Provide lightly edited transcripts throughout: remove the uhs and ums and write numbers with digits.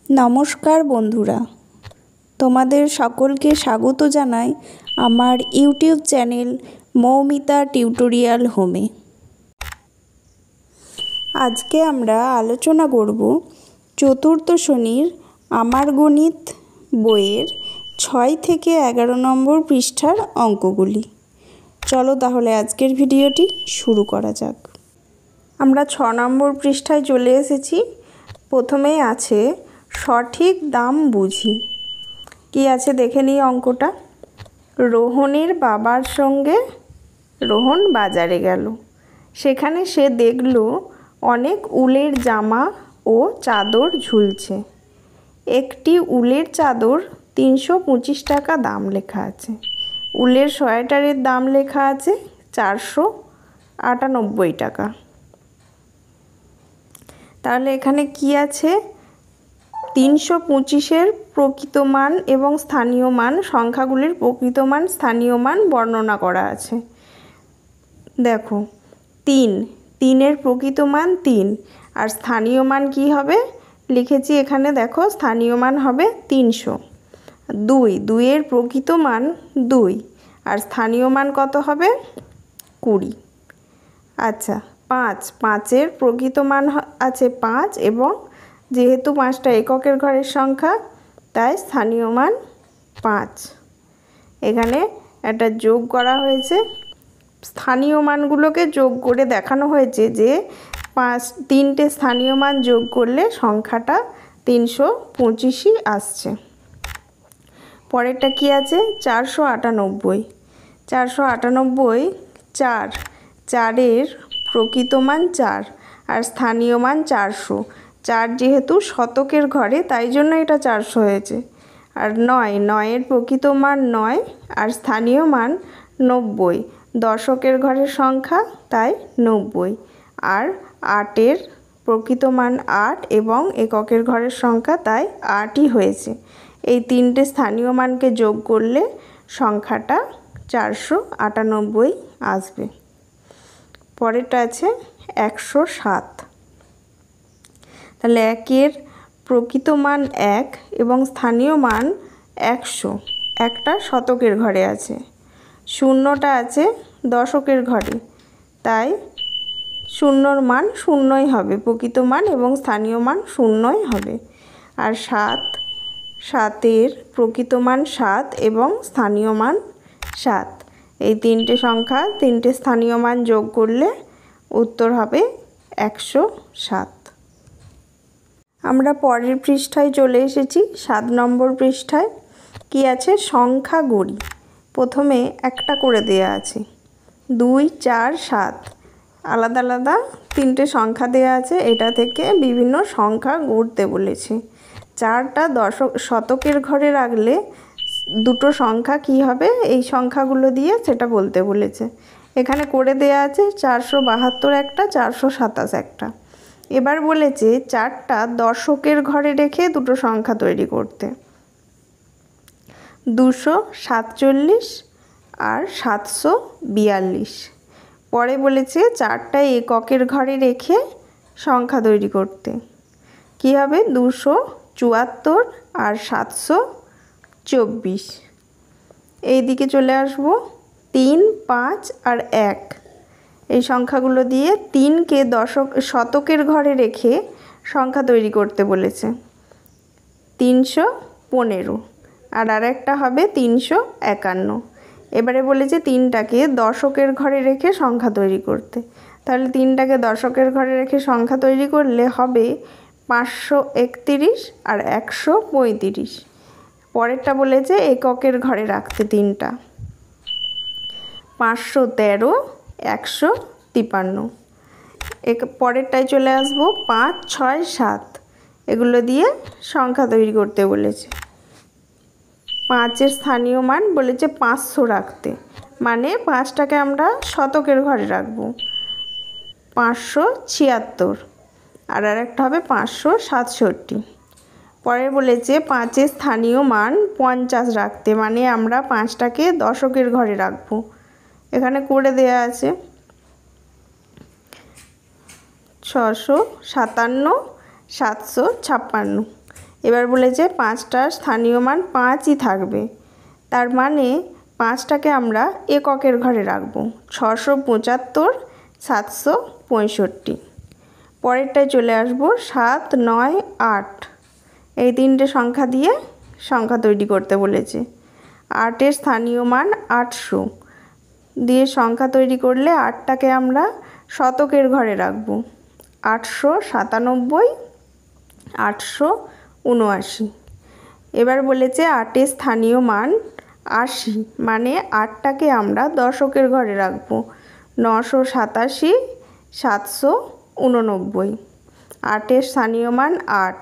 নমস্কার বন্ধুরা, তোমাদের সকলকে স্বাগত জানাই আমার ইউটিউব চ্যানেল মৌমিতা টিউটোরিয়াল হোমে। আজকে আমরা আলোচনা করব চতুর্থ শ্রেণীর আমার গণিত বইয়ের 6 থেকে 11 নম্বর পৃষ্ঠার অঙ্কগুলি। চলো তাহলে আজকের ভিডিওটি শুরু করা যাক। আমরা 6 নম্বর পৃষ্ঠায় চলে এসেছি। প্রথমেই আছে সঠিক দাম বুঝি। কি আছে দেখে নিই অঙ্কটা। রোহনের বাবার সঙ্গে রোহন বাজারে গেল। সেখানে সে দেখল অনেক উলের জামা ও চাদর ঝুলছে। একটি উলের চাদর 325 টাকা দাম লেখা আছে। উলের সোয়েটারের দাম লেখা আছে 498 টাকা। তাহলে এখানে কি আছে, 325-এর প্রকৃত মান এবং স্থানীয় মান, সংখ্যাগুলির প্রকৃত মান স্থানীয় মান বর্ণনা করা আছে। দেখো 3-এর প্রকৃত মান 3 আর স্থানীয় মান কি হবে লিখেছি এখানে। দেখো স্থানীয় মান হবে 300। 2-এর প্রকৃত মান 2 আর স্থানীয় মান কত হবে 20। আচ্ছা 5-এর প্রকৃত মান আছে 5 এবং যেহেতু 5টা এককের ঘরের সংখ্যা তাই স্থানীয় মান 5। এখানে একটা যোগ করা হয়েছে, স্থানীয় মানগুলোকে যোগ করে দেখানো হয়েছে যে 3টে স্থানীয় মান যোগ করলে সংখ্যাটা 325ই আসছে। পরেরটা কি আছে 498। 4-এর প্রকৃত মান 4 আর স্থানীয় মান 400। 4 যেহেতু শতকের ঘরে তাই জন্য এটা 400 হয়েছে। আর 9-এর প্রকৃত মান 9 আর স্থানীয় মান 90। দশকের ঘরের সংখ্যা তাই 90। আর 8-এর প্রকৃত মান 8 এবং এককের ঘরের সংখ্যা তাই 8ই হয়েছে। এই 3টে স্থানীয় মানকে যোগ করলে সংখ্যাটা 498 আসবে। পরেরটা আছে 107। তাহলে 1-এর প্রকৃত মান 1 এবং স্থানীয় মান 100। একটা শতকের ঘরে আছে। 0টা আছে দশকের ঘরে তাই 0-র মান 0ই হবে, প্রকৃত মান এবং স্থানীয় মান 0ই হবে। আর 7-এর প্রকৃত মান 7 এবং স্থানীয় মান 7। এই 3টে সংখ্যা 3টে স্থানীয় মান যোগ করলে উত্তর হবে 107। আমরা পরের পৃষ্ঠায় চলে এসেছি 7 নম্বর পৃষ্ঠায়। কি আছে সংখ্যা গড়ি। প্রথমে একটা করে দেয়া আছে 2, 4, 7 আলাদা আলাদা 3টে সংখ্যা দেয়া আছে। এটা থেকে বিভিন্ন সংখ্যা গড়তে বলেছে। 4টা শতকের ঘরে রাখলে দুটো সংখ্যা কি হবে এই সংখ্যাগুলো দিয়ে সেটা বলতে বলেছে। এখানে করে দেয়া আছে 472 একটা, 427 একটা। এবার বলেছে 4টা দশকের ঘরে রেখে দুটো সংখ্যা তৈরি করতে, 247 আর 742। পরে বলেছে 4টা এককের ঘরে রেখে সংখ্যা তৈরি করতে। কি হবে 274 আর 724। এই দিকে চলে আসবো 3, 5 আর 1। এই সংখ্যাগুলো দিয়ে 3কে শতকের ঘরে রেখে সংখ্যা তৈরি করতে বলেছে 315। আর আরেকটা হবে 351। এবারে বলেছে 3টাকে দশকের ঘরে রেখে সংখ্যা তৈরি করতে। তাহলে 3টাকে দশকের ঘরে রেখে সংখ্যা তৈরি করলে হবে 531 আর 135। পরেরটা বলেছে এককের ঘরে রাখতে 3টা, 513, 153। পরেরটায় চলে আসবো 5, 6, 7। এগুলো দিয়ে সংখ্যা তৈরি করতে বলেছে। 5-এর স্থানীয় মান বলেছে 500 রাখতে, মানে 5টাকে আমরা শতকের ঘরে রাখবো 576। আর আরেকটা হবে 567। পরে বলেছে 5-এর স্থানীয় মান 50 রাখতে, মানে আমরা 5টাকে দশকের ঘরে রাখবো। এখানে করে দেয়া আছে 657, 756। এবার বলেছে 5টা স্থানীয় মান 5ই থাকবে, তার মানে 5টাকে আমরা এককের ঘরে রাখবো। 675, 765। পরেরটায় চলে আসবো 7, 9, 8। এই তিনটে সংখ্যা দিয়ে সংখ্যা তৈরি করতে বলেছে। 8-এর স্থানীয় মান 800 দিয়ে সংখ্যা তৈরি করলে 8টাকে আমরা শতকের ঘরে রাখবো। 897, 879। এবার বলেছে 8-এর স্থানীয় মান 80, মানে 8টাকে আমরা দশকের ঘরে রাখবো। 987, 789। 8-এর স্থানীয় মান 8,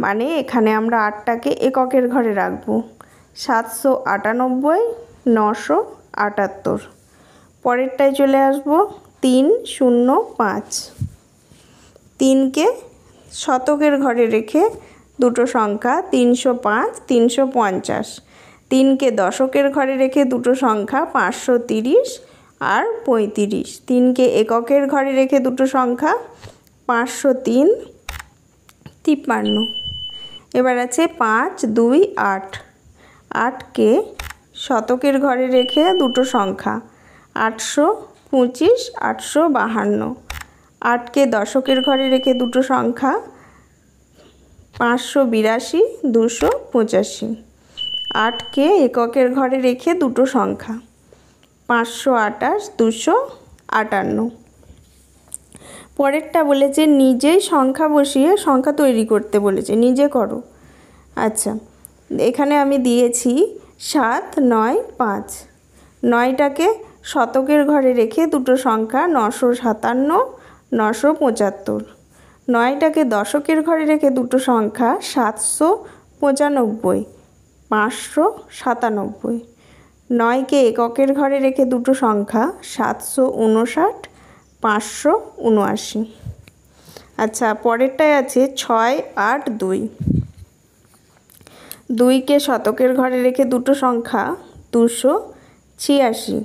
মানে এখানে আমরা 8টাকে এককের ঘরে রাখবো। 798, 978। পরেরটায় চলে আসবো 305। 3কে শতকের ঘরে রেখে দুটো সংখ্যা 305, 350। 3কে দশকের ঘরে রেখে দুটো সংখ্যা 530 আর 35। 3কে এককের ঘরে রেখে দুটো সংখ্যা 503, 53। এবার আছে 5, 2, 8। 8কে শতকের ঘরে রেখে দুটো সংখ্যা 825, 852। 8কে দশকের ঘরে রেখে দুটো সংখ্যা 582, 285। 8কে এককের ঘরে রেখে দুটো সংখ্যা 528, 258। পরেরটা বলেছে নিজেই সংখ্যা বসিয়ে সংখ্যা তৈরি করতে বলেছে, নিজে করো। আচ্ছা, এখানে আমি দিয়েছি 7, 9, 5। 9টাকে শতকের ঘরে রেখে দুটো সংখ্যা 957, 975। 9টাকে দশকের ঘরে রেখে দুটো সংখ্যা 795, 597। 9কে এককের ঘরে রেখে দুটো সংখ্যা 759, 579। আচ্ছা, পরেরটায় আছে 6, 8, 2। 2কে শতকের ঘরে রেখে দুটো সংখ্যা 286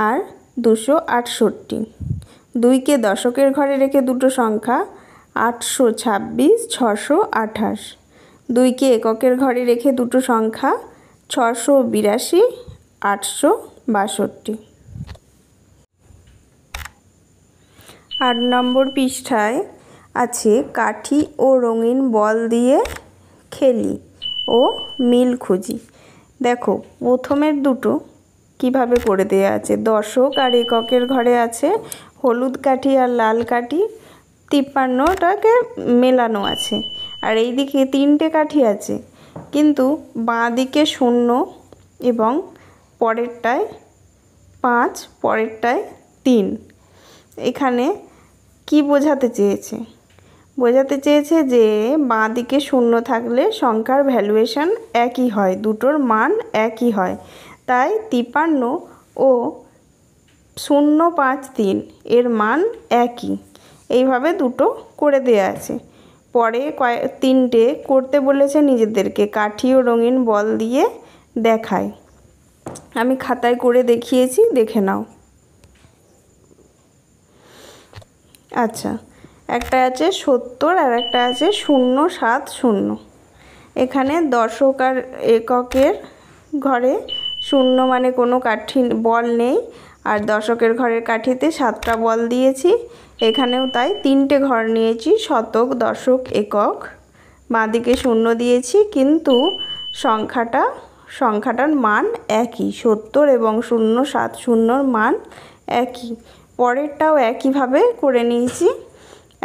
আর 268। 2কে দশকের ঘরে রেখে দুটো সংখ্যা 826, 628। 2কে এককের ঘরে রেখে দুটো সংখ্যা 682, 862। 8 নম্বর পৃষ্ঠায় আছে কাঠি ও রঙিন বল দিয়ে খেলি ও মিল খুঁজি। দেখো, প্রথমের দুটো কিভাবে করে দেয়া আছে। দশক আর এককের ঘরে আছে হলুদ কাঠি আর লাল কাঠি, 53টাকে মেলানো আছে। আর এই দিকে 3টে কাঠি আছে, কিন্তু বাঁ দিকে 0 এবং পরেরটায় 5, পরেরটায় 3। এখানে কি বোঝাতে চেয়েছে? বোঝাতে চেয়েছে যে বাঁ দিকে 0 থাকলে সংখ্যার ভ্যালুয়েশন একই হয়, দুটোর মান একই হয়। তাই 53 ও 053 এর মান একই। এইভাবে দুটো করে দেয়া আছে। পরে 3টে করতে বলেছে নিজেদেরকে, কাঠি ও রঙিন বল দিয়ে দেখায়। আমি খাতায় করে দেখিয়েছি, দেখে নাও। আচ্ছা, একটা আছে 70 আর একটা আছে 070। এখানে দশক আর এককের ঘরে 0 মানে কোনো কাঠি বল নেই, আর দশকের ঘরের কাঠিতে 7টা বল দিয়েছি। এখানেও তাই 3টে ঘর নিয়েছি, শতক, দশক, একক। বাঁদিকে 0 দিয়েছি, কিন্তু সংখ্যাটার মান একই, 70 এবং 070 মান একই। পরেরটাও একইভাবে করে নিয়েছি,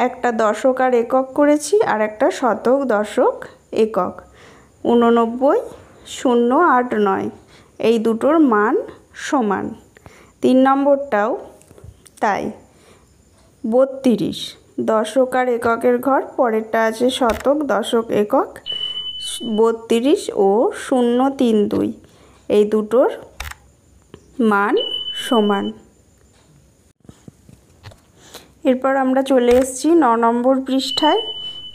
একটা দশক আর একক করেছি আর একটা শতক, দশক, একক। 89, 0, 8, 9 এই দুটোর মান সমান। 3 নম্বরটাও তাই, 32 দশক আর এককের ঘর, পরেরটা আছে শতক, দশক, একক। 32 ও 032 এই দুটোর মান সমান। এরপর আমরা চলে এসেছি 9 নম্বর পৃষ্ঠায়।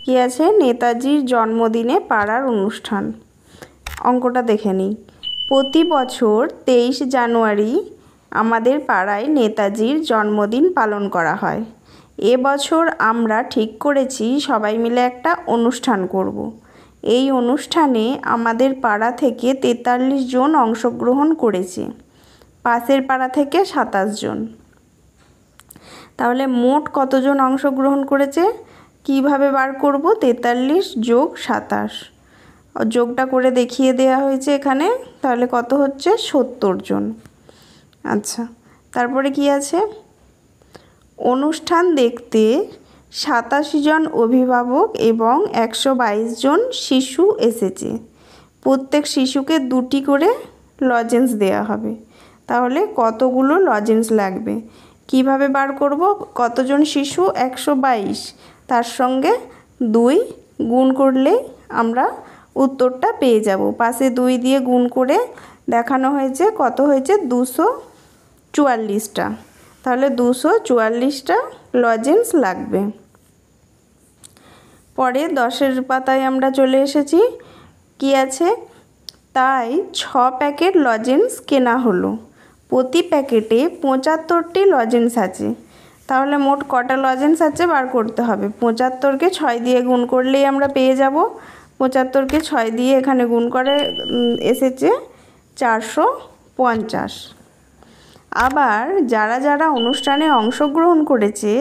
কি আছে? নেতাজির জন্মদিনে পাড়ার অনুষ্ঠান। অঙ্কটা দেখে নিই। প্রতি বছর 23 জানুয়ারি আমাদের পাড়ায় নেতাজির জন্মদিন পালন করা হয়। এবছর আমরা ঠিক করেছি সবাই মিলে একটা অনুষ্ঠান করব। এই অনুষ্ঠানে আমাদের পাড়া থেকে 43 জন অংশগ্রহণ করেছে, পাশের পাড়া থেকে 27 জন। তাহলে মোট কতজন অংশগ্রহণ করেছে কিভাবে বার করব? 43 যোগ 27, যোগটা করে দেখিয়ে দেওয়া হয়েছে এখানে। তাহলে কত হচ্ছে? 70 জন। আচ্ছা, তারপরে কি আছে? অনুষ্ঠান দেখতে 87 জন অভিভাবক এবং 122 জন শিশু এসেছে। প্রত্যেক শিশুকে 2টি করে লজেন্স দেওয়া হবে। তাহলে কতগুলো লজেন্স লাগবে কিভাবে বার করব? কতজন শিশু? 122, তার সঙ্গে 2 গুণ করলেই আমরা উত্তরটা পেয়ে যাব। পাশে 2 দিয়ে গুণ করে দেখানো হয়েছে, কত হয়েছে? 244টা। তাহলে 244টা লজেন্স লাগবে। পরে 10-এর পাতায় আমরা চলে এসেছি। কি আছে? তাই 6 প্যাকেট লজেন্স কেনা হলো। প্রতি প্যাকেটে 75টি লজেন্স আছে। তাহলে মোট কটা লজেন্স আছে বার করতে হবে। 75কে 6 দিয়ে গুণ করলেই আমরা পেয়ে যাব। 75কে 6 দিয়ে এখানে গুণ করে এসেছে 450। আবার যারা যারা অনুষ্ঠানে অংশগ্রহণ করেছে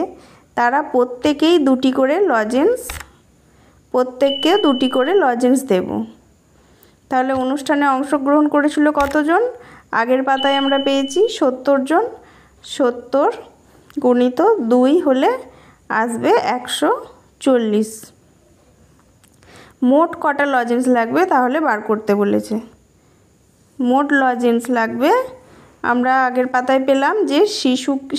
তারা প্রত্যেকেই 2টি করে লজেন্স, প্রত্যেককে 2টি করে লজেন্স দেব। তাহলে অনুষ্ঠানে অংশগ্রহণ করেছিল কতজন? আগের পাতায় আমরা পেয়েছি 70 জন। 70 গুণিত 2 হলে আসবে 140। মোট কটা লজেন্স লাগবে তাহলে বার করতে বলেছে। মোট লজেন্স লাগবে, আমরা আগের পাতায় পেলাম যে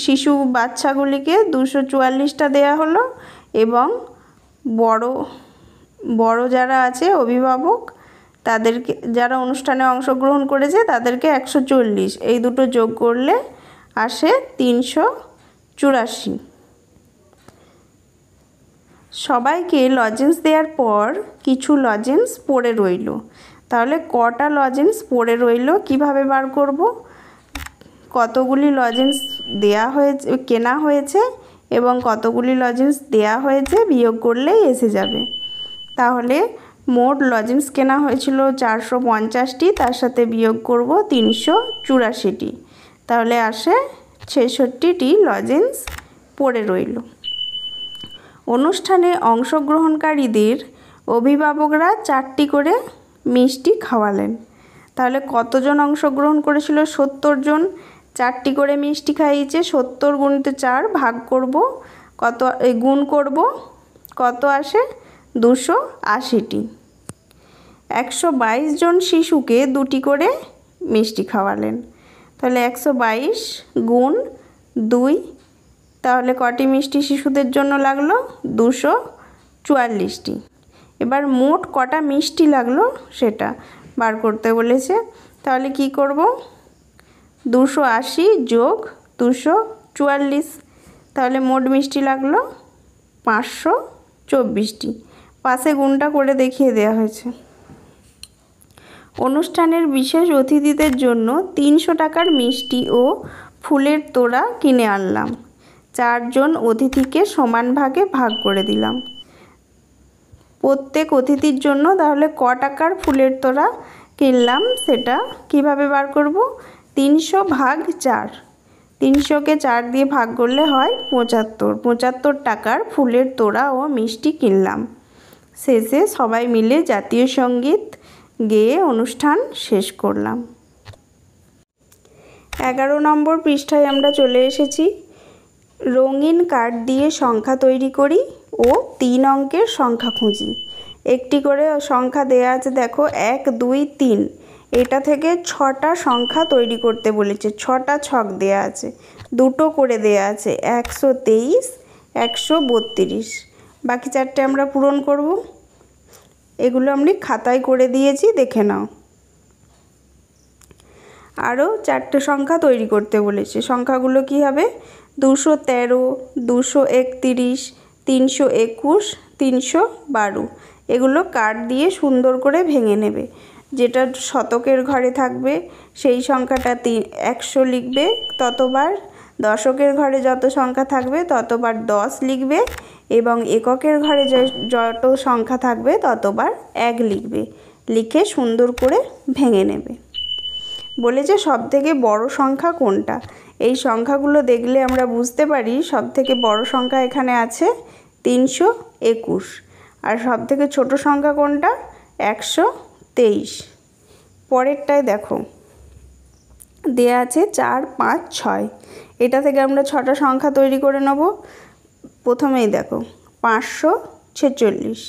শিশু বাচ্চাগুলিকে 244টা দেয়া হলো এবং বড় যারা আছে অভিভাবক তাদেরকে, যারা অনুষ্ঠানে অংশগ্রহণ করেছে তাদেরকে 140, এই দুটো যোগ করলে আসে 384। সবাইকে লজেন্স দেওয়ার পর কিছু লজেন্স পড়ে রইল। তাহলে কটা লজেন্স পড়ে রইল কিভাবে বার করব? কতগুলি লজেন্স দেয়া হয়েছে, কেনা হয়েছে এবং কতগুলি লজেন্স দেয়া হয়েছে বিয়োগ করলেই এসে যাবে। তাহলে মোট লজেন্স কেনা হয়েছিল 450টি, তার সাথে বিয়োগ করব 384টি, তাহলে আসে 66টি লজেন্স পড়ে রইল। অনুষ্ঠানে অংশগ্রহণকারীদের অভিভাবকরা 4টি করে মিষ্টি খাওয়ালেন। তাহলে কতজন অংশগ্রহণ করেছিল? 70 জন। 4টি করে মিষ্টি খাইয়েছে। 70 গুণিত 4 ভাগ করব, কত গুণ করব, কত আসে? 280টি। 122 জন শিশুকে 2টি করে মিষ্টি খাওয়ালেন। তাহলে 122 গুণ 2, তাহলে কটি মিষ্টি শিশুদের জন্য লাগলো? 244টি। এবার মোট কটা মিষ্টি লাগলো সেটা বার করতে বলেছে। তাহলে কি করব? 280 যোগ 244, তাহলে মোট মিষ্টি লাগলো 524টি। পাশে গুণটা করে দেখিয়ে দেওয়া হয়েছে। অনুষ্ঠানের বিশেষ অতিথিদের জন্য 300 টাকার মিষ্টি ও ফুলের তোড়া কিনে আনলাম। 4 জন অতিথিকে সমান ভাগে ভাগ করে দিলাম। প্রত্যেক অতিথির জন্য তাহলে ক টাকার ফুলের তোড়া কিনলাম সেটা কিভাবে বার করব? 300 ভাগ 4, 300কে 4 দিয়ে ভাগ করলে হয় 75 টাকার ফুলের তোড়া ও মিষ্টি কিনলাম। শেষে সবাই মিলে জাতীয় সঙ্গীত গেয়ে অনুষ্ঠান শেষ করলাম। 11 নম্বর পৃষ্ঠায় আমরা চলে এসেছি। রঙিন কার্ড দিয়ে সংখ্যা তৈরি করি ও 3 অঙ্কের সংখ্যা খুঁজি। একটি করে সংখ্যা দেয়া আছে, দেখো 1 2 3, এটা থেকে 6টা সংখ্যা তৈরি করতে বলেছে। 6টা ছক দেয়া আছে, দুটো করে দেয়া আছে 123, 132। বাকি 4টে আমরা পূরণ করব। এগুলো আমি খাতায় করে দিয়েছি, দেখে নাও। আরও 4টে সংখ্যা তৈরি করতে বলেছে। সংখ্যাগুলো কি হবে? 213, 231, 321, 312। এগুলো কার্ড দিয়ে সুন্দর করে ভেঙে নেবে। যেটা শতকের ঘরে থাকবে সেই সংখ্যাটা 100 লিখবে ততবার, দশকের ঘরে যত সংখ্যা থাকবে ততবার 10 লিখবে এবং এককের ঘরে যত সংখ্যা থাকবে ততবার 1 লিখবে। লিখে সুন্দর করে ভেঙে নেবে। বলেছে সবথেকে বড় সংখ্যা কোনটা। এই সংখ্যাগুলো দেখলে আমরা বুঝতে পারি সবথেকে বড় সংখ্যা এখানে আছে 321, আর সবথেকে ছোট সংখ্যা কোনটা 123। পরেরটায় দেখো দেয়া আছে 4, 5, 6। এটা থেকে আমরা 6টা সংখ্যা তৈরি করে নেব। প্রথমেই দেখো 546,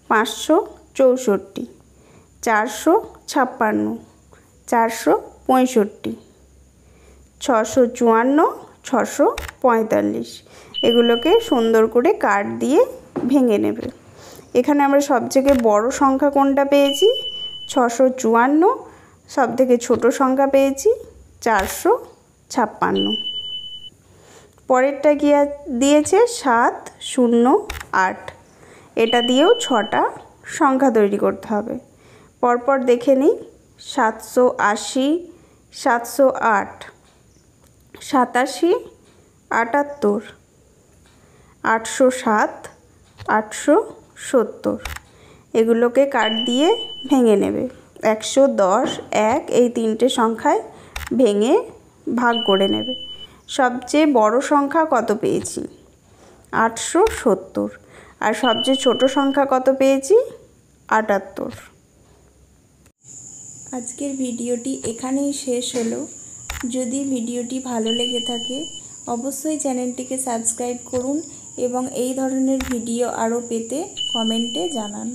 564, 456, 465, 654, 645। এগুলোকে সুন্দর করে কাট দিয়ে ভেঙে নেবে। এখানে আমরা সবথেকে বড় সংখ্যা কোনটা পেয়েছি 654, সবথেকে ছোট সংখ্যা পেয়েছি 456। পরেরটা কি দিয়েছে 708। এটা দিয়েও 6টা সংখ্যা তৈরি করতে হবে। পরপর দেখে নিই 780, 708, 87, 78, 807, 870। এগুলোকে কাট দিয়ে ভেঙে নেবে। 110, 1 এই 3টে সংখ্যায় ভেঙে ভাগ করে নেবে। সবচেয়ে বড় সংখ্যা কত পেয়েছি 870, আর সবচেয়ে ছোট সংখ্যা কত পেয়েছি 78। আজকের ভিডিওটি এখানেই শেষ হলো। যদি ভিডিওটি ভালো লেগে থাকে অবশ্যই চ্যানেলটিকে সাবস্ক্রাইব করুন এবং এই ধরনের ভিডিও আরও পেতে কমেন্টে জানান।